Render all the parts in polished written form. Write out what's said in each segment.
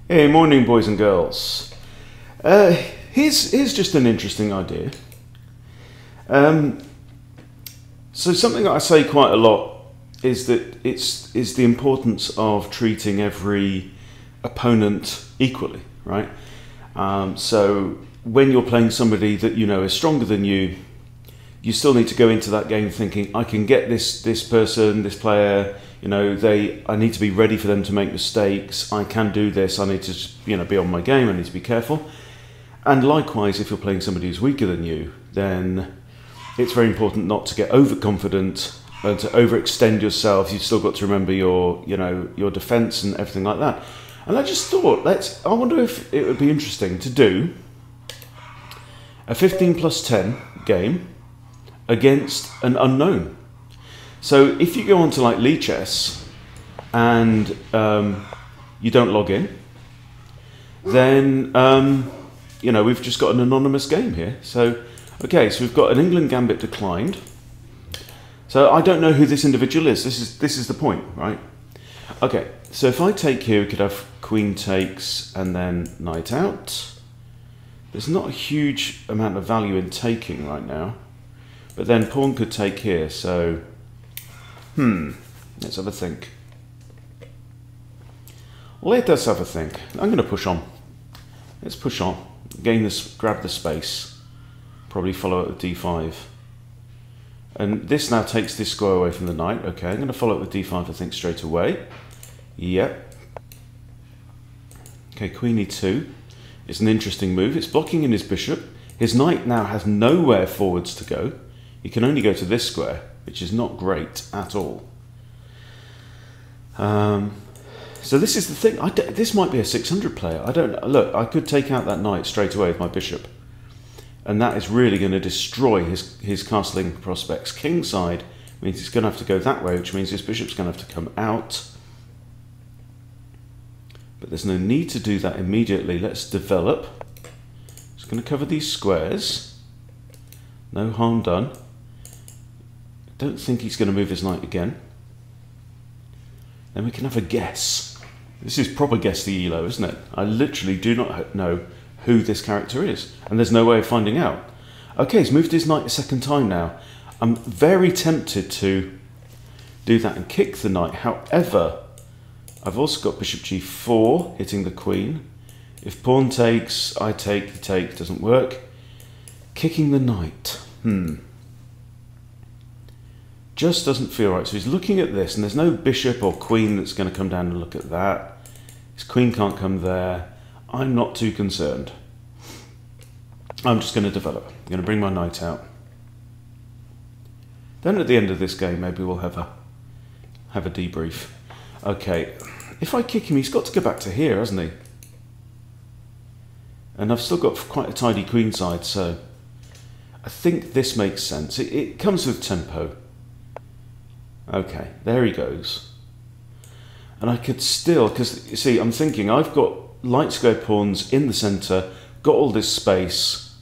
Hey, morning, boys and girls. Here's just an interesting idea. So something that I say quite a lot is that is the importance of treating every opponent equally, right? So when you're playing somebody that you know is stronger than you, you still need to go into that game thinking, I can get this person, this player. You know, I need to be ready for them to make mistakes. I can do this. I need to, be on my game. I need to be careful. And likewise, if you're playing somebody who's weaker than you, then it's very important not to get overconfident and to overextend yourself. You've still got to remember your defense and everything like that. And I just thought, I wonder if it would be interesting to do a 15+10 game against an unknown. So if you go onto like Lichess and you don't log in, then we've just got an anonymous game here. So okay, so we've got an England gambit declined. So I don't know who this individual is. This is the point, right? Okay, so if I take here, we could have queen takes and then knight out. There's not a huge amount of value in taking right now, but then pawn could take here. So let's have a think. Let us have a think. I'm going to push on. Let's push on. Gain this, grab the space. Probably follow it with d5. And this now takes this square away from the knight. Okay, I'm going to follow it with d5, I think, straight away. Yep. Okay, queen e2. It's an interesting move. It's blocking in his bishop. His knight now has nowhere forwards to go. He can only go to this square, which is not great at all. So this is the thing. This might be a 600 player. I don't know. Look, I could take out that knight straight away with my bishop, and that is really going to destroy his castling prospects. Kingside means he's going to have to go that way, which means his bishop's going to have to come out. But there's no need to do that immediately. Let's develop. Just going to cover these squares. No harm done. Don't think he's going to move his knight again. Then we can have a guess. This is proper guess the elo, isn't it? I literally do not know who this character is, and there's no way of finding out. Okay, he's moved his knight a second time now. I'm very tempted to do that and kick the knight. However, I've also got bishop g4 hitting the queen. If pawn takes, I take, he takes, doesn't work. Kicking the knight. Just doesn't feel right. So he's looking at this, and there's no bishop or queen that's going to come down and look at that. His queen can't come there. I'm not too concerned. I'm just going to develop. I'm going to bring my knight out. Then at the end of this game, maybe we'll have a debrief. Okay, if I kick him, he's got to go back to here, hasn't he? And I've still got quite a tidy queen side, so I think this makes sense. It comes with tempo. Okay, there he goes. And I could still, because you see, I'm thinking I've got light square pawns in the centre, got all this space.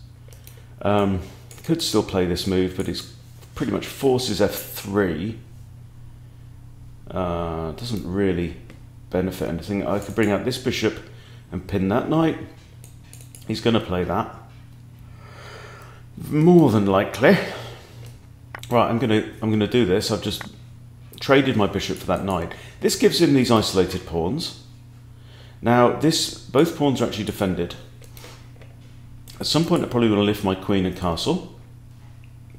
Could still play this move, but it's pretty much forces f3. Doesn't really benefit anything. I could bring out this bishop and pin that knight. He's going to play that. More than likely. Right, I'm gonna do this. I've just traded my bishop for that knight. This gives him these isolated pawns. Now, both pawns are actually defended. At some point, I probably want to lift my queen and castle.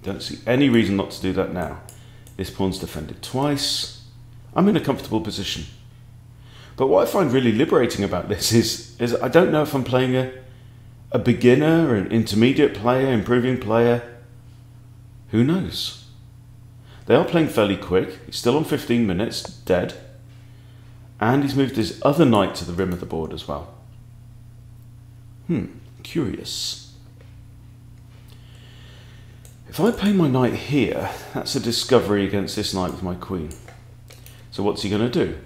Don't see any reason not to do that now. This pawn's defended twice. I'm in a comfortable position. But what I find really liberating about this is I don't know if I'm playing a beginner, an intermediate player, improving player. Who knows? They are playing fairly quick. He's still on 15 minutes, dead. And he's moved his other knight to the rim of the board as well. Curious. If I play my knight here, that's a discovery against this knight with my queen. So what's he going to do?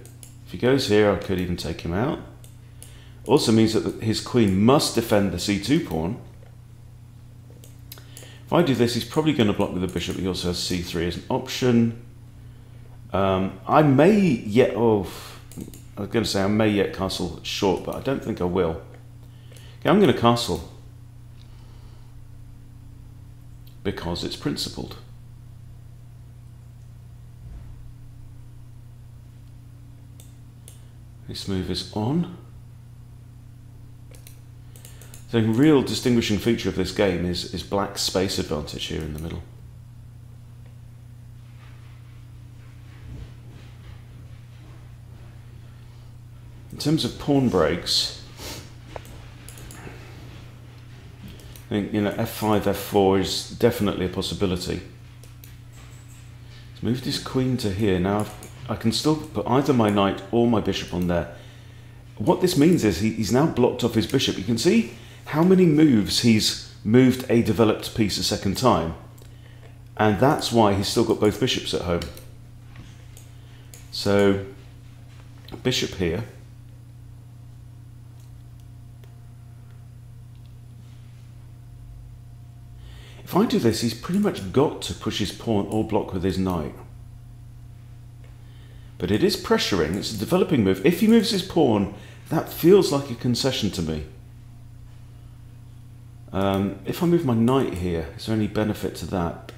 If he goes here, I could even take him out. Also means that his queen must defend the c2 pawn. If I do this, he's probably going to block with the bishop. He also has c3 as an option. I may yet... I was going to say I may yet castle short, but I don't think I will. Okay, I'm going to castle because it's principled. This move is on. The real distinguishing feature of this game is black's space advantage here in the middle. In terms of pawn breaks, I think, you know, f5, f4 is definitely a possibility. Let's move this queen to here. Now I can still put either my knight or my bishop on there. What this means is he's now blocked off his bishop. You can see how many moves he's moved a developed piece a second time. And that's why he's still got both bishops at home. So, bishop here. If I do this, he's pretty much got to push his pawn or block with his knight. But it is pressuring, it's a developing move. If he moves his pawn, that feels like a concession to me. If I move my knight here, is there any benefit to that?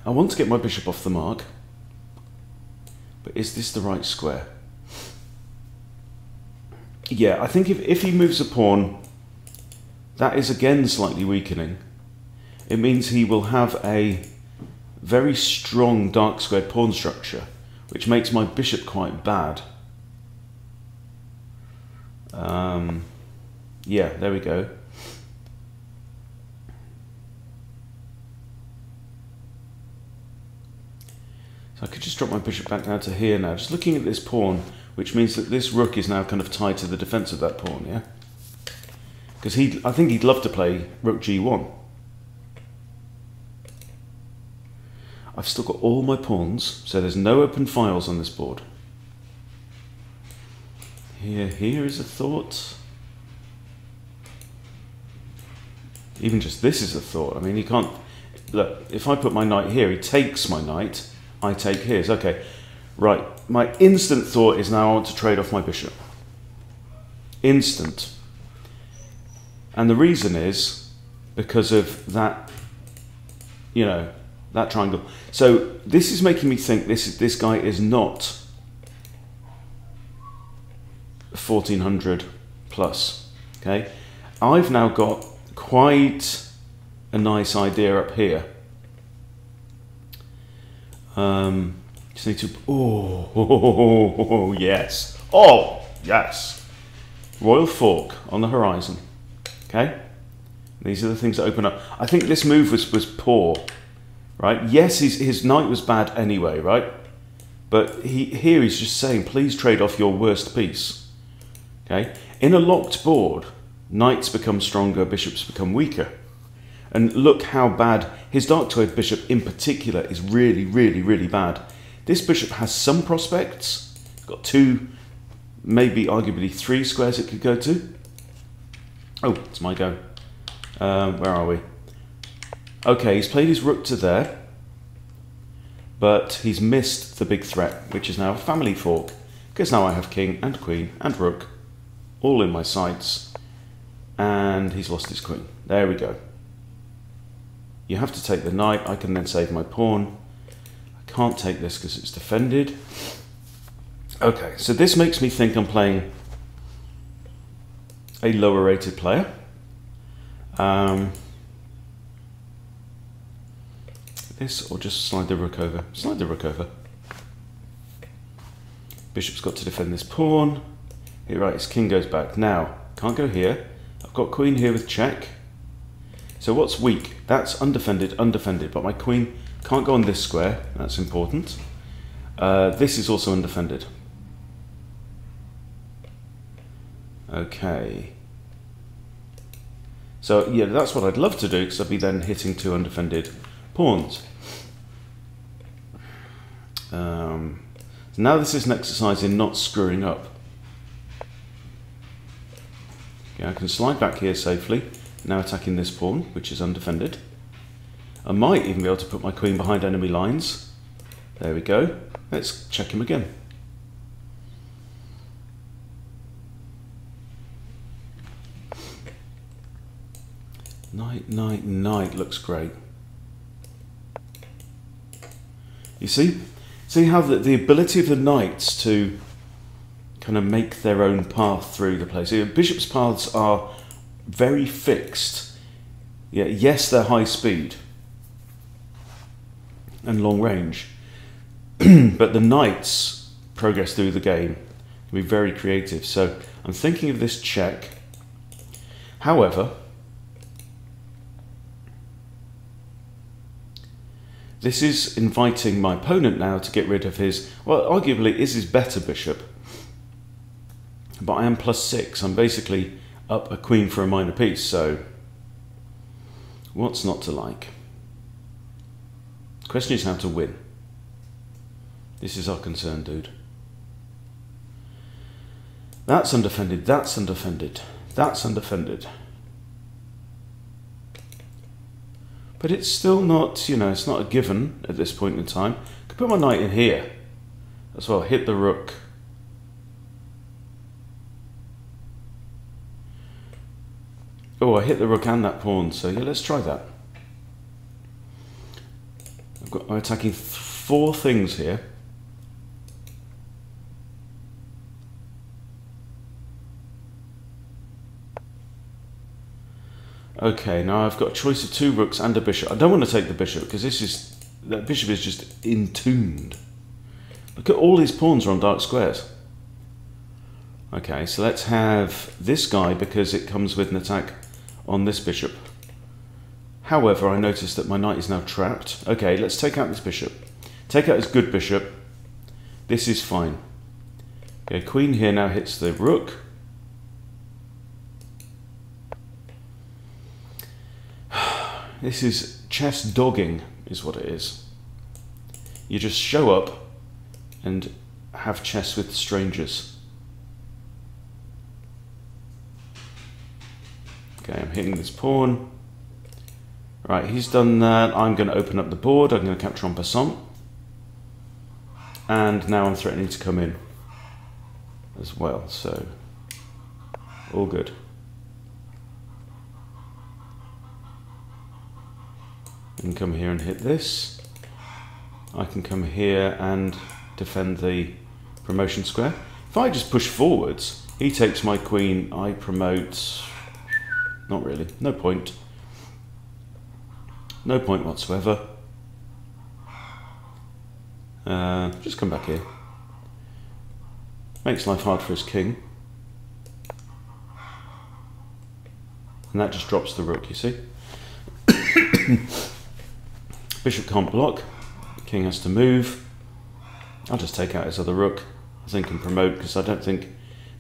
I want to get my bishop off the mark, but is this the right square? Yeah, I think if he moves a pawn, that is again slightly weakening. It means he will have a very strong dark squared pawn structure, which makes my bishop quite bad. Yeah, there we go. So I could just drop my bishop back down to here now, just looking at this pawn, which means that this rook is now kind of tied to the defense of that pawn, yeah? Because I think he'd love to play rook g1. I've still got all my pawns, so there's no open files on this board. Here is a thought. Even just this is a thought. I mean, you can't... Look, if I put my knight here, he takes my knight, I take his. Okay, right. My instant thought is now I want to trade off my bishop. Instant. And the reason is because of that, you know, that triangle. So this is making me think this guy is not 1400 plus. Okay, I've now got quite a nice idea up here. Just need to. Oh, yes. Oh yes. Royal fork on the horizon. Okay, these are the things that open up. I think this move was poor, right? Yes, his knight was bad anyway, right? But here he's just saying, please trade off your worst piece. Okay, in a locked board, knights become stronger, bishops become weaker. And look how bad his dark squared bishop in particular is really, really, really bad. This bishop has some prospects. It's got two, maybe arguably three squares it could go to. Oh, it's my go. Where are we? Okay, he's played his rook to there, but he's missed the big threat, which is now a family fork, because now I have king and queen and rook all in my sights, and he's lost his queen. There we go. You have to take the knight. I can then save my pawn. I can't take this because it's defended. Okay, so this makes me think I'm playing a lower rated player. This, or just slide the rook over. Slide the rook over. Bishop's got to defend this pawn. Here, right, his king goes back. Now, can't go here. I've got queen here with check. So what's weak? That's undefended, undefended. But my queen can't go on this square. That's important. This is also undefended. Okay. So yeah, that's what I'd love to do, because I'd be then hitting two undefended pawns. So now this is an exercise in not screwing up. Okay, I can slide back here safely, now attacking this pawn, which is undefended. I might even be able to put my queen behind enemy lines. There we go. Let's check him again. Knight, knight, knight looks great. You see how the ability of the knights to kind of make their own path through the place. Bishop's paths are very fixed. Yeah, yes, they're high speed and long range, but the knights progress through the game can be very creative. So I'm thinking of this check. However, this is inviting my opponent now to get rid of his, well, arguably is his better bishop, but I am +6. I'm basically up a queen for a minor piece, so what's not to like? The question is how to win. This is our concern, dude. That's undefended, that's undefended, that's undefended. But it's still not, you know, it's not a given at this point in time. I could put my knight in here as well, hit the rook. Oh, I hit the rook and that pawn, so yeah, let's try that. I'm attacking 4 things here. Okay, now I've got a choice of 2 rooks and a bishop. I don't want to take the bishop because that bishop is just entombed. Look at all these pawns are on dark squares. Okay, so let's have this guy because it comes with an attack on this bishop. However, I noticed that my knight is now trapped. Okay, let's take out this bishop. Take out his good bishop. This is fine. Okay, queen here now hits the rook. This is chess dogging, is what it is. You just show up and have chess with strangers. Okay, I'm hitting this pawn. Right, he's done that. I'm going to open up the board. I'm going to capture en passant. And now I'm threatening to come in as well, so all good. I can come here and hit this. I can come here and defend the promotion square. If I just push forwards, he takes my queen, I promote. Not really, no point. No point whatsoever. Just come back here. Makes life hard for his king. And that just drops the rook, you see. Bishop can't block. King has to move. I'll just take out his other rook, I think, and promote, because I don't think...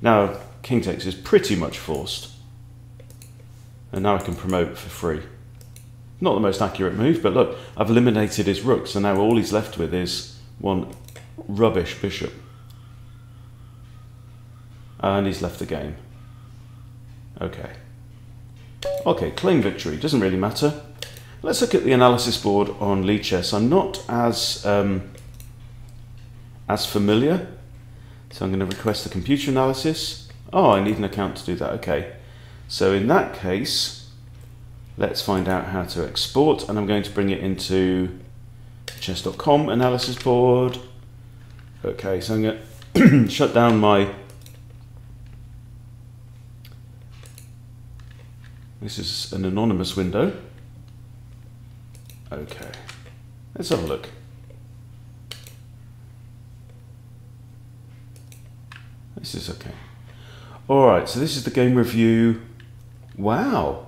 Now, king takes is pretty much forced. And now I can promote for free. Not the most accurate move, but look, I've eliminated his rook, so now all he's left with is one rubbish bishop. And he's left the game. Okay. Okay, claim victory. Doesn't really matter. Let's look at the analysis board on Lichess. I'm not as familiar, so I'm going to request a computer analysis. Oh, I need an account to do that. Okay. So in that case, let's find out how to export, and I'm going to bring it into chess.com analysis board. Okay, so I'm going to shut down my... This is an anonymous window. Okay, let's have a look. This is okay. All right, so this is the game review. Wow,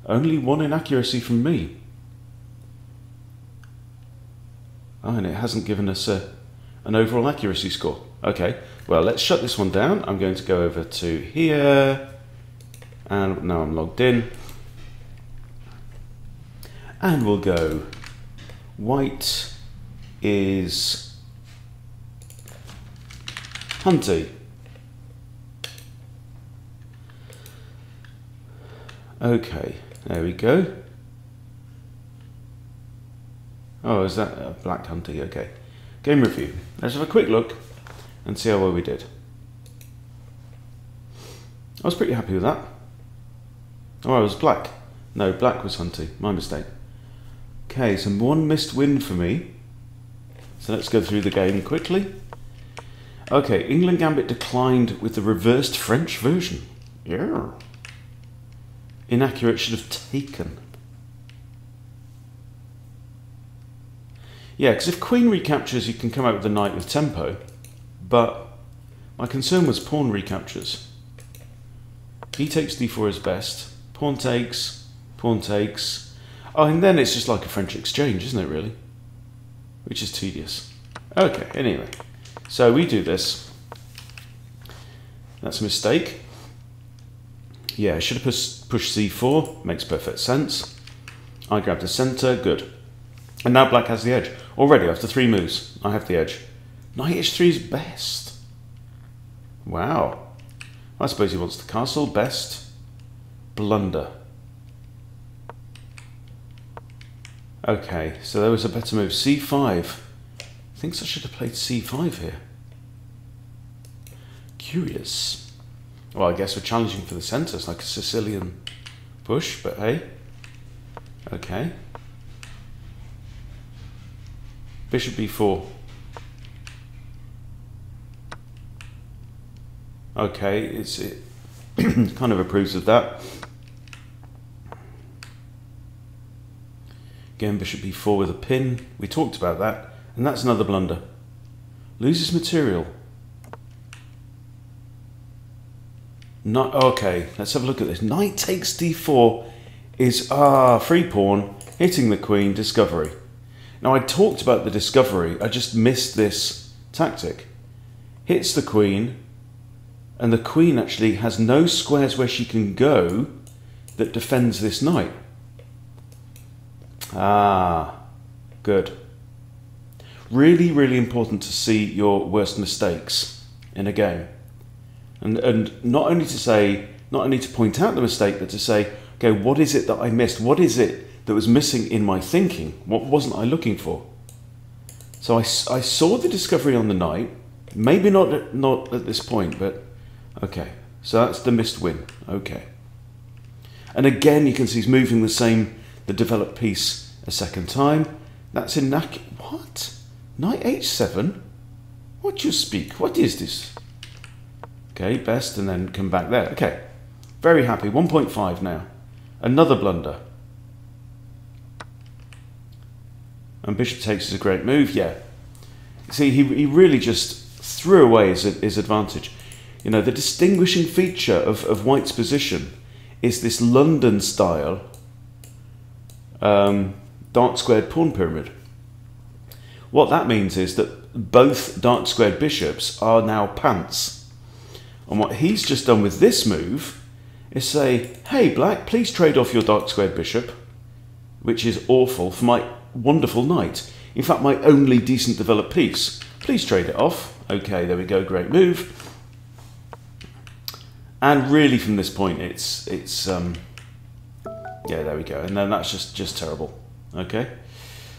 only 1 inaccuracy from me. Oh, and it hasn't given us an overall accuracy score. Okay, well, let's shut this one down. I'm going to go over to here, and now I'm logged in. And we'll go, white is Hunty. Okay, there we go. Oh, is that a black Hunty? Okay. game review. Let's have a quick look and see how well we did. I was pretty happy with that. Oh, it was black. No, black was hunty. My mistake. Okay, so one missed win for me. So let's go through the game quickly. Okay, England Gambit declined with the reversed French version. Yeah. Inaccurate, should have taken. Yeah, because if queen recaptures, you can come out with the knight with tempo. But my concern was pawn recaptures. B takes d4 is best. Pawn takes, pawn takes. Oh, and then it's just like a French exchange, isn't it, really? Which is tedious. Okay, anyway. So we do this. That's a mistake. Yeah, I should have pushed c4. Makes perfect sense. I grabbed the center. Good. And now black has the edge. Already, after 3 moves, I have the edge. Knight h3 is best. Wow. I suppose he wants the castle. Best. Blunder. Okay, so there was a better move. c5. Thinks I should have played c5 here. Curious. Well, I guess we're challenging for the centre. It's like a Sicilian push, but hey. Okay. Bishop b4. Okay, it kind of approves of that. Again, bishop b4 with a pin. We talked about that. And that's another blunder. Loses material. No, okay, let's have a look at this. Knight takes d4 is, free pawn, hitting the queen, discovery. Now I talked about the discovery, I just missed this tactic. Hits the queen, and the queen actually has no squares where she can go that defends this knight. Ah, good. Really, really important to see your worst mistakes in a game. And not only to point out the mistake, but to say, okay, what is it that I missed? What is it that was missing in my thinking? What wasn't I looking for? So I saw the discovery on the knight, maybe not at this point, but okay. So that's the missed win, okay. And again, you can see he's moving the developed piece a second time. That's inaccurate. What? Knight h7? What do you speak? What is this? Okay, best, and then come back there. Okay, very happy. 1.5 now. Another blunder. And bishop takes is a great move, yeah. See, he really just threw away his advantage. You know, the distinguishing feature of White's position is this London style dark squared pawn pyramid. What that means is that both dark squared bishops are now pants. And what he's just done with this move is say, hey, black, please trade off your dark squared bishop, which is awful, for my wonderful knight. In fact, my only decent developed piece. Please trade it off. Okay, there we go, great move. And really from this point, it's yeah, there we go. And then that's just terrible. Okay.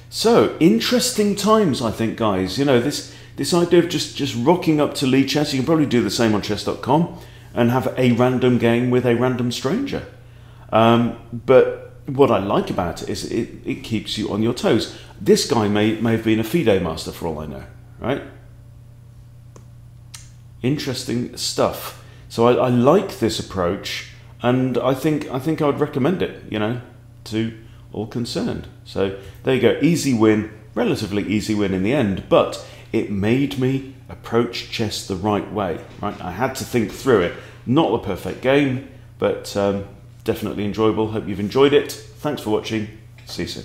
So, interesting times, I think, guys. You know, this idea of just rocking up to Lichess, you can probably do the same on chess.com and have a random game with a random stranger. But what I like about it is it keeps you on your toes. This guy may have been a FIDE master for all I know, right? Interesting stuff. So I like this approach, and I think I would recommend it, you know, to all concerned. So there you go, easy win, relatively easy win in the end, but it made me approach chess the right way, right? I had to think through it. Not the perfect game, but definitely enjoyable. Hope you've enjoyed it. Thanks for watching. See you soon.